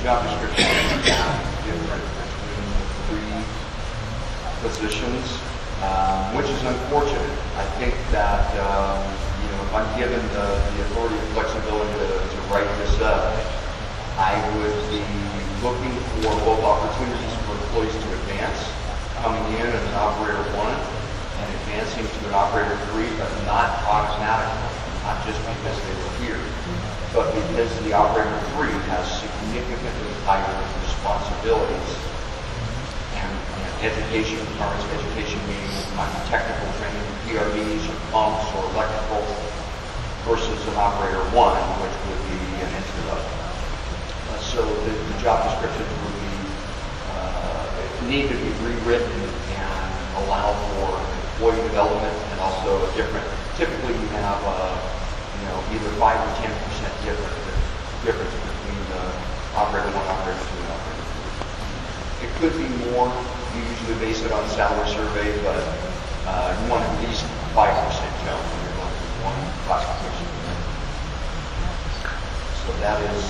job description is different between three positions, which is unfortunate. I think that if I'm given the authority and flexibility to write this up, I would be looking for both opportunities for employees to advance, coming in as an operator 1 and advancing to an operator 3, but not automatically, not just because they were here, but because the operator 3 has significantly higher responsibilities and education, requirements of education, meaning technical training, PRVs or pumps or electrical, versus an operator 1, which would be an entry level. So the job descriptions would be need to be rewritten and allow for employee development and also a different. Typically, you have either 5 or 10% difference between the operator 1, operator 2, and operator 3. It could be more. You usually base it on salary survey, but you want at least 5% jump when you're going through one classification. So that is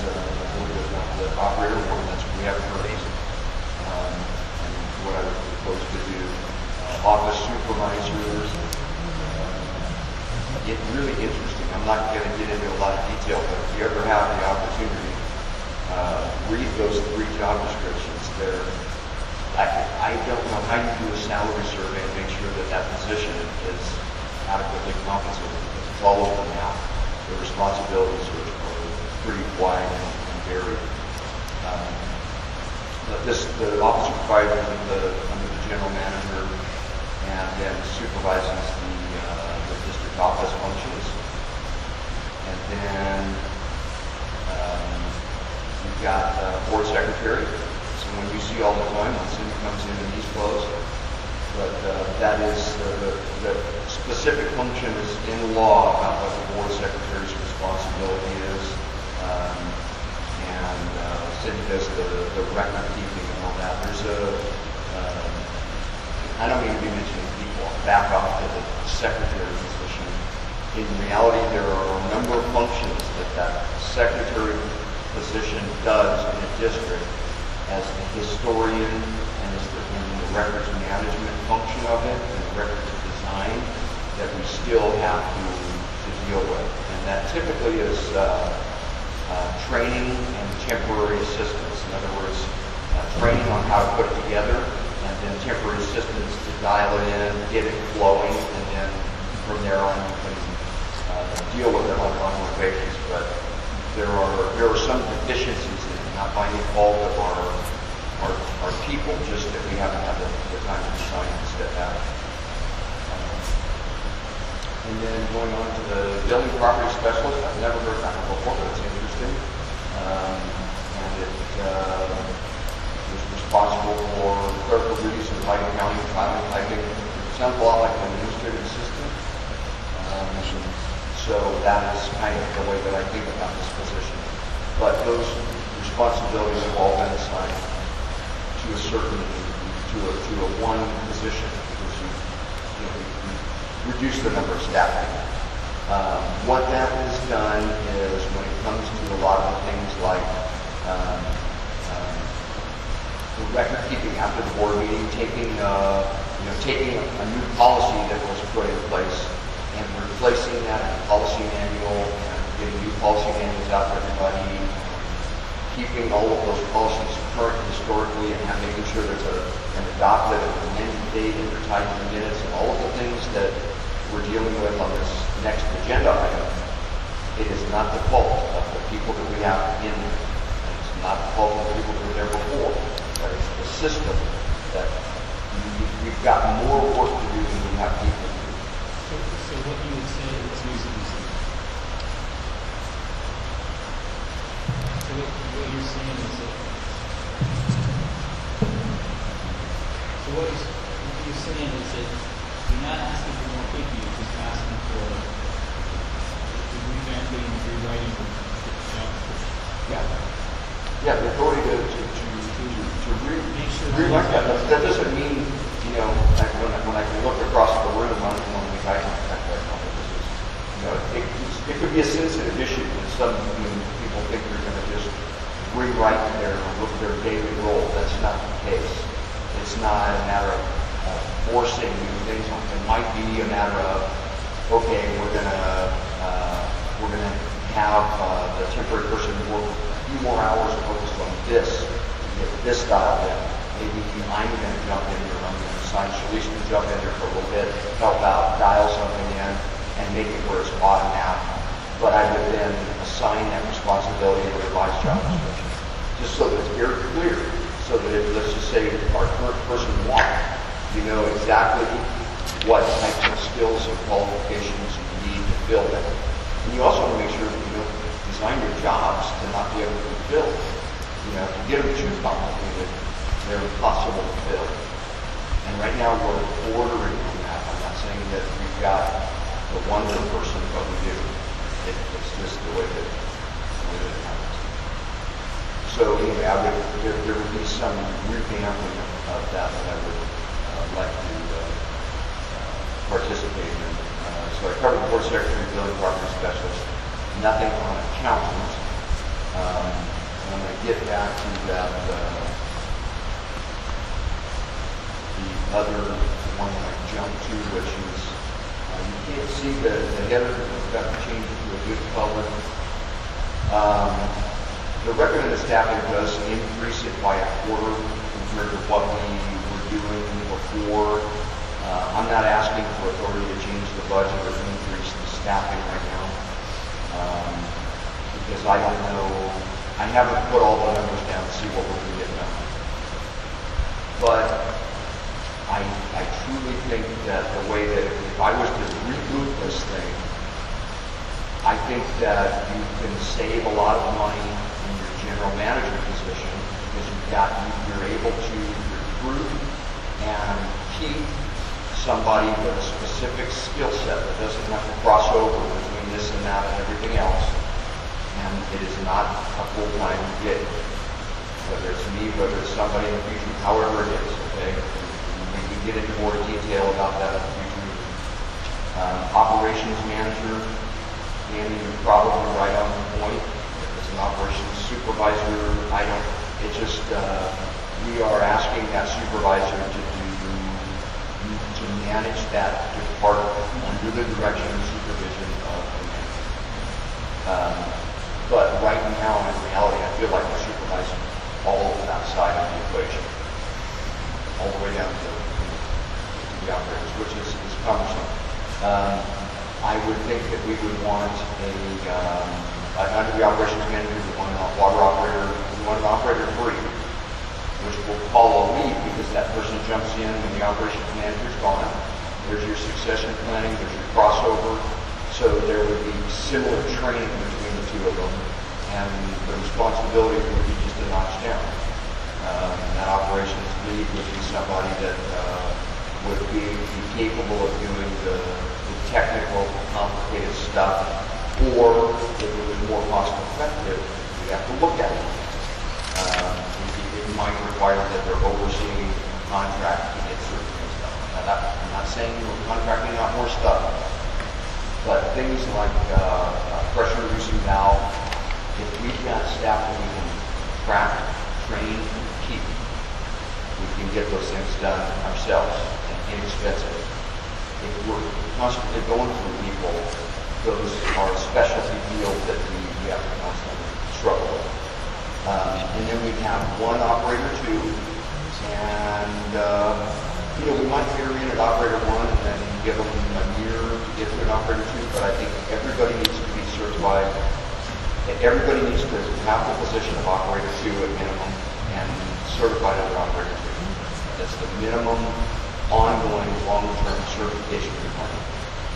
the operator 1. That's what we have currently. And what I would propose to do, office supervisors. It's really interesting. I'm not going to get into a lot of detail, but if you ever have the opportunity, read those 3 job descriptions. I don't know how you do a salary survey and make sure that that position is adequately compensated, because it's all over the map. The responsibilities are pretty wide and varied. The office supervisor is under the general manager, and then supervises the district office functions. And then you've got board secretary, someone you see all the time when Cindy comes in these clothes. But that is the specific function is in law about what the board secretary's responsibility is. And Cindy does the record keeping and all that. There's I don't mean to be mentioning people back off to the secretary position. In reality, there are a number of functions that secretary position does in a district as the historian and as the records management function of it and the records design that we still have to deal with. And that typically is training and temporary assistance. In other words, training on how to put it together, and then temporary assistance to dial it in, get it flowing, and then from there on you can deal with it on an ongoing basis. But there are some deficiencies in it, not by any fault of our people, just that we haven't had the time to design and step out. And then going on to the building property specialist, I've never heard that one before, but it's interesting. And it is responsible for clerical duties in Lyman County, filing, typing. It sounds a lot like an administrative assistant. So that is kind of the way that I think about this position. But those responsibilities have all been assigned to a certain, to a one position, because you reduce the number of staffing. What that has done is, when it comes to a lot of the things like the record keeping after the board meeting, taking a new policy that was put in place and replacing that in a policy manual and getting new policy manuals out to everybody, keeping all of those policies current historically and making sure there's an adopted amended date and they're tied to the minutes and all of the things that we're dealing with on this next agenda item. It is not the fault of the people that we have in there. It's not the fault of the people that were there before. But it's the system that we've got more work to do than we have people to do. So what you would say is so what you're saying is that you're not asking for more people, you're just asking for the revamping and rewriting the job description. Yeah, the authority to rewrite that. That doesn't mean, like when I can look across the room, I don't know if I can affect that conversation. It could be a sensitive issue, and some people think you're going to just rewrite their daily role. That's not the case. It's not a matter of forcing new things on them. It might be a matter of, okay, we're gonna have the temporary person work a few more hours focused on this to get this dialed in. Maybe I'm going to jump in here. I'm going to assign Shalice to jump in here for a little bit, help out, dial something in, and make it where it's automatic. But I would then assign that responsibility to the revised job description, just so that it's very clear. So that if, let's just say, our current person wants, you know exactly what types of skills and qualifications you need to fill that. And you also want to make sure that you don't design your jobs to not be able to be filled. You know, if you get them too complicated, they're impossible to fill. And right now we're bordering on that. I'm not saying that we've got the wonder person, but we do. It's just the way that it happens. So anyway, there would be some revamping of that I would like to participate in. So I covered board secretary, building property specialist, nothing on accountant. I'm going to get back to that. The other one that I jumped to, which is, you can't see the header, we've got to change it to a good color. The recommended staffing does increase it by a quarter compared to what we were doing before. I'm not asking for authority to change the budget or increase the staffing right now, because I don't know, I haven't put all the numbers down to see what we're going to get done. But I truly think that the way that if I was to reboot this thing, I think that you can save a lot of money in your general manager position because you're able to recruit and keep somebody with a specific skill set that doesn't have to cross over between this and that and everything else. And it is not a full-time gig. Whether it's me, whether it's somebody in the future, however it is, okay? We can get into more detail about that in the future. Operations manager, Andy, you're probably right on the point. If it's an operations supervisor, it just, we are asking that supervisor to manage that department under the direction and supervision of the manager. But right now, in reality, I feel like we're supervising all of that side of the equation, all the way down to the operators, which is cumbersome. I would think that we would want under the operations manager, we want a water operator, we want an operator 3, which will follow me because that person jumps in when the operations manager's gone. There's your succession planning, there's your crossover. So there would be similar training between the two of them, and the responsibility would be just a notch down. That operations lead would be somebody that would be capable of doing the technical, complicated stuff, or if it was more cost effective, we'd have to look at it. It might require that they're overseeing a contract to get certain things done. Now, I'm not saying we're contracting out more stuff, but things like pressure reducing valve, if we've got staff that we can craft, train, and keep, we can get those things done ourselves and inexpensive. If we're constantly going through people, those are specialty fields that we have to constantly struggle with. And then we have one operator 2, and we might enter in at operator 1 and then give them a year to get to an operator 2, but I think everybody needs to be certified, and everybody needs to have the position of operator 2 at minimum and certified as an operator 2. That's the minimum ongoing long-term certification requirement.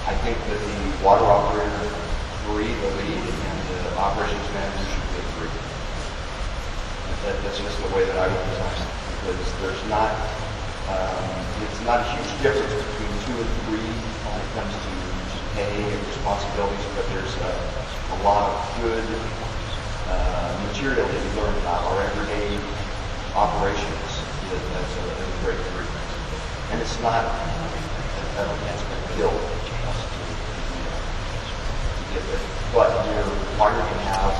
I think that the water operator 3, the lead, and the operations manager should be 3. That's just the way that I would design it, because there's not, it's not a huge difference between 2 and 3 when it comes to pay and responsibilities, but there's a lot of good material that you learn about our everyday operations. That's a great degree. And it's not an enhancement bill to get there. But you're required to have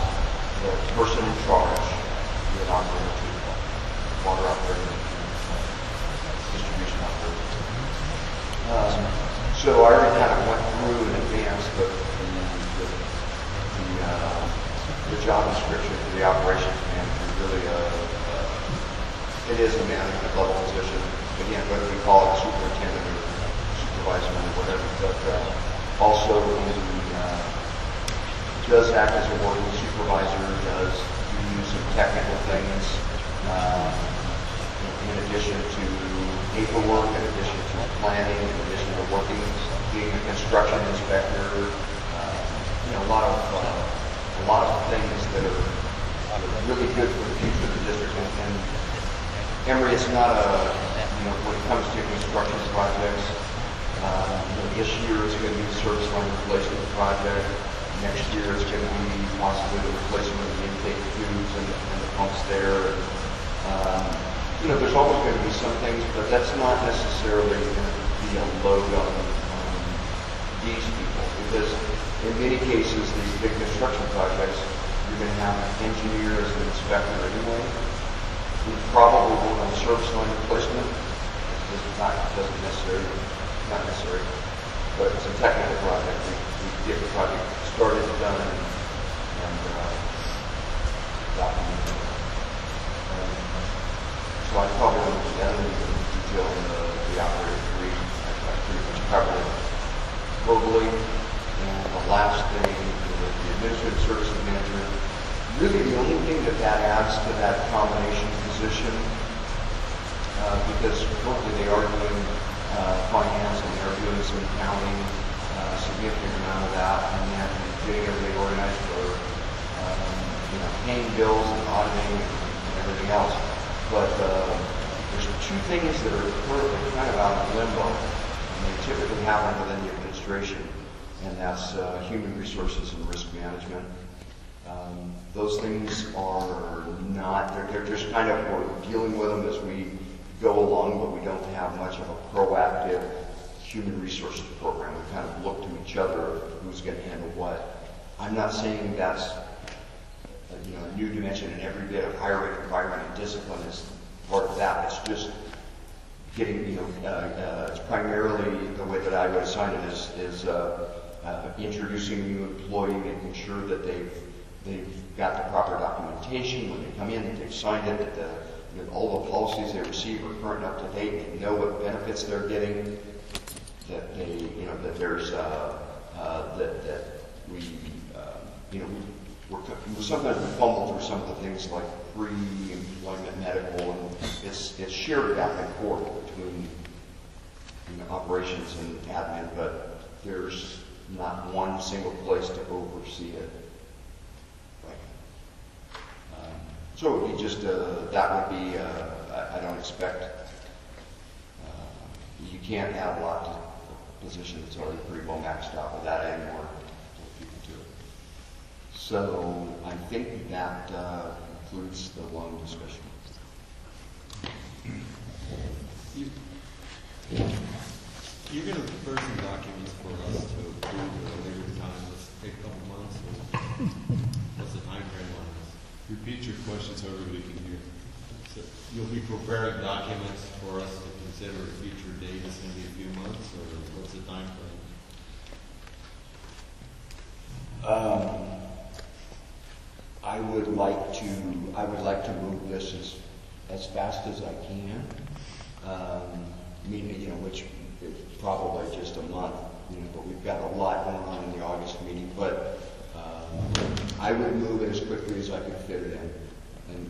the person in charge an operator to water operator and distribution operator. So I already kind of went through in advance the job description for the operations manager. Really, it is a management level position. Again, whether we call it superintendent or supervisor or whatever, but also does act as a working supervisor, does do some technical things in addition to paperwork, in addition to planning, in addition to working, being a construction inspector. A lot of things that are really good for the future of the district. And Emory is not when it comes to construction projects, this year it's going to be the service line replacement project. Next year it's going to be possibly the replacement of the intake tubes and the pumps there. There's always going to be some things, but that's not necessarily going to be a load on these people, because in many cases, these big construction projects, you're going to have an engineer as an inspector anyway. We probably work on service line replacement. Not necessary, but it's a technical project. We get the project started, done, and documented. So I probably won't get into detail in the operator 3. I pretty much covered it verbally. And the last thing, the administrative services manager, really the only thing that adds to that combination position, because currently they are doing finance and they are doing some accounting, significant amount of that, and then getting everything organized for paying bills and auditing and everything else. But there's two things that are currently kind of out in limbo, and they typically happen within the administration, and that's human resources and risk management. Those things are not, they're just kind of, we're dealing with them as we go along, but we don't have much of a proactive human resources program. We kind of look to each other, who's going to handle what. I'm not saying that's a new dimension, and every bit of hiring, environment, and discipline is part of that. It's just getting, it's primarily the way that I would assign it is introducing a new employee, making sure that they've got the proper documentation when they come in, that they've signed it, that all the policies they receive are current and up to date, they know what benefits they're getting, that they, that there's, that we, we're sometimes we fumble through some of the things like pre-employment medical, and it's shared back and forth between operations and admin, but there's not one single place to oversee it. So it would be just, that would be, I don't expect, you can't add a lot to the position that's already pretty well maxed out without adding more people to it. So I think that concludes the long discussion. You're going to prepare some documents for us to approve at a later time. Let's take a couple months. What's the time frame on this? Repeat your question so everybody can hear. So you'll be preparing documents for us to consider a future date. It's going to be a few months, or what's the time frame? I would like to move this as fast as I can. Which is probably just a month, but we've got a lot going on in the August meeting. But I would move it as quickly as I could fit it in,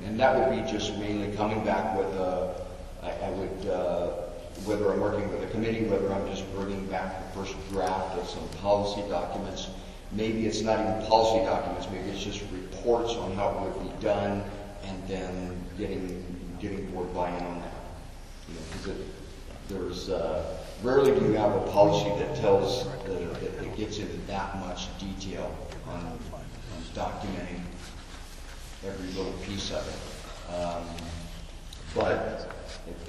and that would be just mainly coming back with whether I'm working with a committee, whether I'm just bringing back the first draft of some policy documents. Maybe it's not even policy documents. Maybe it's just reports on how it would be done, and then getting board buy-in on that. Because there's rarely do you have a policy that tells that gets into that much detail on documenting every little piece of it. But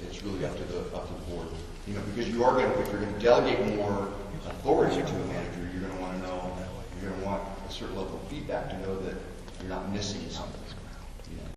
it's really up to the board. Because you are going to, if you're going to delegate more authority to a manager, you're going to want to know, you're going to want a certain level of feedback to know that you're not missing something.